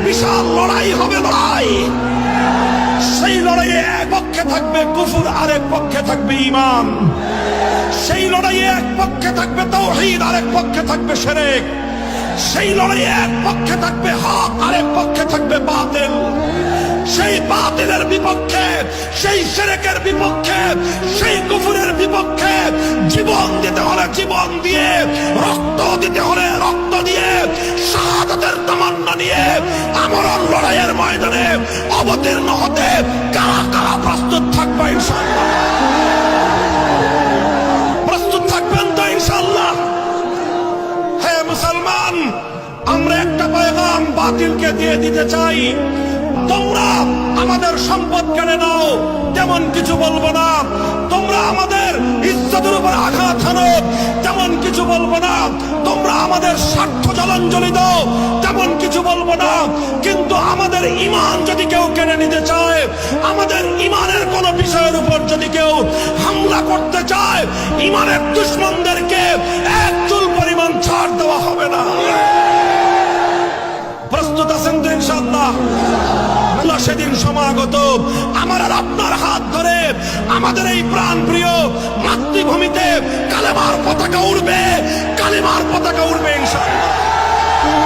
বিশাল লড়াই হবে, লড়াই। সেই লড়াইয়ে এক পক্ষে থাকবে কুফর, আরেক পক্ষে থাকবে ঈমান। সেই লড়াইয়ে এক পক্ষে থাকবে তাওহীদ, আরেক পক্ষে থাকবে শিরক। সেই লড়াইয়ে এক পক্ষে থাকবে হক, আরেক পক্ষে থাকবে বাতিল। সেই বাতিলের বিপক্ষে, সেই শিরকের বিপক্ষে, সেই কুফরের বিপক্ষে জীবন দিতে হলে জীবন দিয়ে, রক্ত দিতে হলে রক্ত দিয়ে, শাহাদাতের তামান্না নিয়ে আমরণ লড়াইয়ের ময়দানে অবতীর্ণ হতে কারা কারা প্রস্তুত থাকবে ইনশাআল্লাহ? প্রস্তুত থাকবেন তো ইনশাআল্লাহ? হে মুসলমান, আমরা একটা পয়গাম বাতিলকে দিয়ে দিতে চাই। তোমরা আমাদের সম্পদ কেড়ে নাও, তেমন কিছু বলবো না। তোমরা আমাদের ইজ্জতের উপর আঘাত হানো, তেমন কিছু বলবো না। তোমরা আমাদের স্বার্থ জলাঞ্জলি দাও, তেমন কিছু বলবো না। কিন্তু আমাদের ঈমান যদি কেউ কেড়ে নিতে চায়, আমাদের ঈমানের কোন বিষয়ের উপর যদি কেউ হামলা করতে চায়, ঈমানের দুশমনদেরকে এক চুল পরিমাণ ছাড় দেওয়া হবে না। প্রস্তুত আছেন তো ইনশাআল্লাহ? সেদিন সমাগত আমার আর আপনার হাত ধরে আমাদের এই প্রাণ প্রিয় মাতৃভূমিতে কালেমার পতাকা উড়বে, কালেমার পতাকা উড়বে ইনশাআল্লাহ।